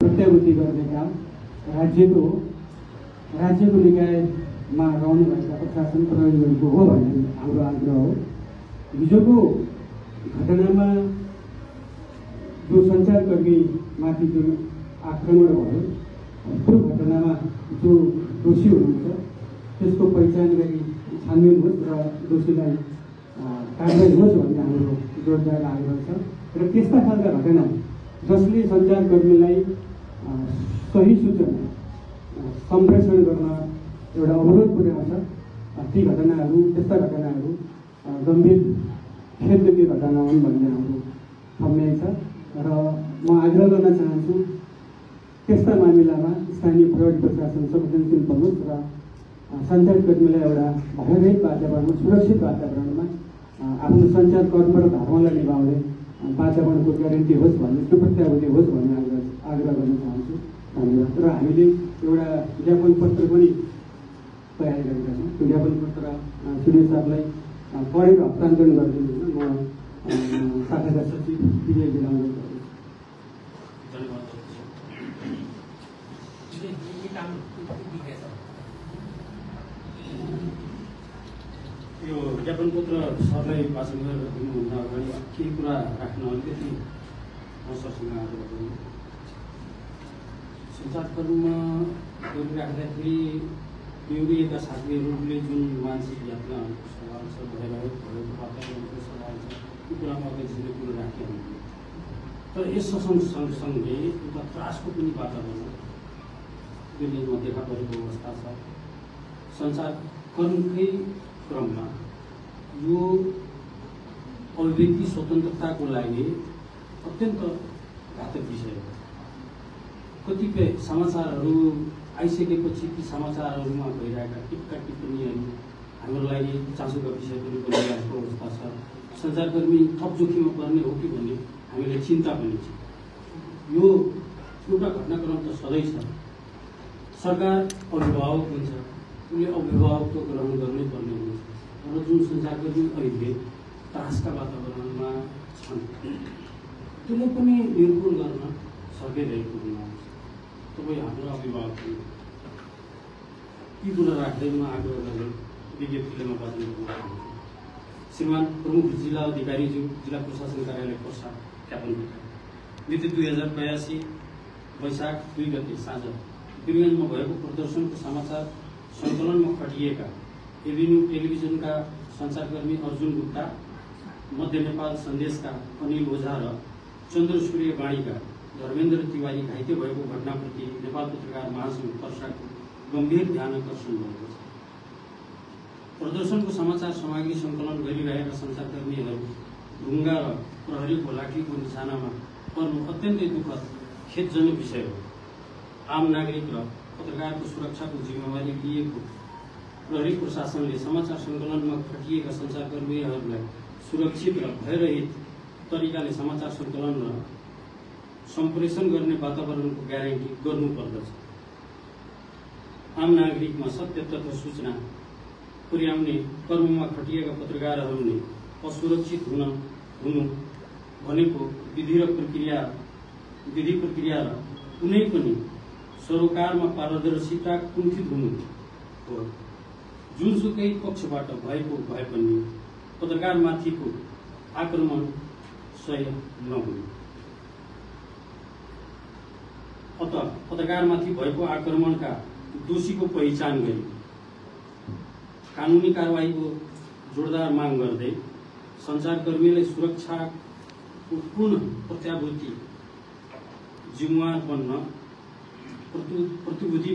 प्रत्याभूति गर्ने काम राज्यको निकायमा रहनुभएका प्रशासन प्रहरीहरूको हो भन्ने हाम्रो आग्रह हो। हिजोको घटनामा जो सञ्चारकर्मीमाथि जुन आक्रमण भयो त्यो घटनामा जो दोषी हुनुहुन्छ त्यसको पहिचान गरी छानबिन होस् र दोषीलाई कारबाही होस् भन्ने हाम्रो जोरदार आग्रह छ। र त्यस्ता खालका घटना जसले सञ्चारकर्मीलाई सही सूचना सम्प्रेषण गर्न एउटा अवरोध पुर्याउँछ ती घटनाहरू त्यस्ता घटनाहरू गम्भीर खेदयोग्य घटना हुन् भन्ने हाम्रो ठम्याइ छ। र म आग्रह गर्न चाहन्छु त्यस्ता मामिलामा स्थानीय प्रहरी प्रशासन संवेदनशील बनोस् र सञ्चारकर्मीलाई एउटा भयरहित वातावरणमा सुरक्षित वातावरणमा आफ्नो सञ्चार कर्म र धर्मलाई निभाउने वातावरणको ग्यारेन्टी होस् भन्ने त्यो प्रत्याभूति होस् भन्ने आग्रह गर्न चाहन्छु। धन्यवाद। र हामीले एउटा ज्ञापन पत्र पनि तयार गरेका छौँ। त्यो ज्ञापन पत्र सुनिल साहबलाई पढेर हस्तान्तरण गरिदिनु म शाखाका सचिव विजय दिलाउने यो ज्ञापन पत्र सरलाई वाचन गरेर दिनुभन्दा अगाडि केही कुरा राख्न अलिकति अवसरसँग आग्रह गर्नु। सञ्चारकर्ममा गरिराख्दाखेरि बेहुरिएका साथीहरूले जुन मानसिक यातनाहरूको सवाल छ भएको वातावरणको सवाल छ त्यो कुरामा अगाडिसम्म कुरो राखिहाल्नु। तर यस सँगसँगै एउटा त्रासको पनि वातावरण दिल्लीमा देखा परेको अवस्था छ। सञ्चारकर्मकै क्रममा यो अभिव्यक्ति स्वतन्त्रताको लागि अत्यन्त घातक विषय हो। कतिपय समाचारहरू आइसकेपछि ती समाचारहरूमा भइरहेका टिप्का टिप्पणीहरू हाम्रो लागि चासोका विषय पनि बनिरहेको अवस्था छ। सञ्चारकर्मी थप जोखिममा पर्ने हो कि भन्ने हामीलाई चिन्ता पनि छ। यो एउटा घटनाक्रम त सधैँ छ। सरकार अभिभावक हुन्छ, उसले अभिभावकत्व ग्रहण गर्नै पर्ने हुन्छ। र जुन सञ्चारकर्मी अहिले त्रासका वातावरणमा छन् त्यसले पनि निर्मूल गर्न सकिरहेको हुनुहुन्छ। तपाईँ हाम्रो अभिभावक यी कुरा राख्दै म आग्रह गरेँ विज्ञप्तिले म बाँच्नु। श्रीमान प्रमुख जिल्ला अधिकारीज्यू, जिल्ला प्रशासन कार्यालय पर्सा ज्ञापन पत्र मिति 2082 वैशाख 2 गते साँझ वीरगञ्जमा भएको प्रदर्शनको समाचार सङ्कलनमा खटिएका एभिन्यू टेलिभिजनका सञ्चारकर्मी अर्जुन गुप्ता, मध्य नेपाल सन्देशका अनिल ओझा र चन्द्रसूर्य वाणीका धर्मेन्द्र तिवारी घाइते भएको घटनाप्रति नेपाल पत्रकार महासङ्घ पर्साको गम्भीर ध्यान आकर्षण भएको छ। प्रदर्शनको समाचार सामग्री सङ्कलन गरिरहेका सञ्चारकर्मीहरू ढुङ्गा र प्रहरीको लाठीको निशानामा पर्नु अत्यन्तै दुःखद खेदजनक विषय हो। आम नागरिक र पत्रकारको सुरक्षाको जिम्मेवारी लिएको प्रहरी प्रशासनले समाचार सङ्कलनमा खटिएका सञ्चारकर्मीहरूलाई सुरक्षित र भयरहित तरिकाले समाचार सङ्कलन र सम्प्रेषण गर्ने वातावरणको ग्यारेन्टी गर्नुपर्दछ। आम नागरिकमा सत्य तथा सूचना पुर्याउने कर्ममा खटिएका पत्रकारहरूले असुरक्षित हुनु भनेको विधि प्रक्रिया र कुनै पनि सरोकारमा पारदर्शिता कुण्ठित हुनु हो। जुनसुकै पक्षबाट भएको भए पनि पत्रकारमाथिको आक्रमण सही नहुनु। अत पत्रकारमाथि भएको आक्रमणका दोषीको पहिचान गरी कानुनी कारवाहीको जोरदार माग गर्दै सञ्चारकर्मीलाई सुरक्षाको पूर्ण प्रत्याभूति जिम्मेवार बन्न प्रतिबुद्धि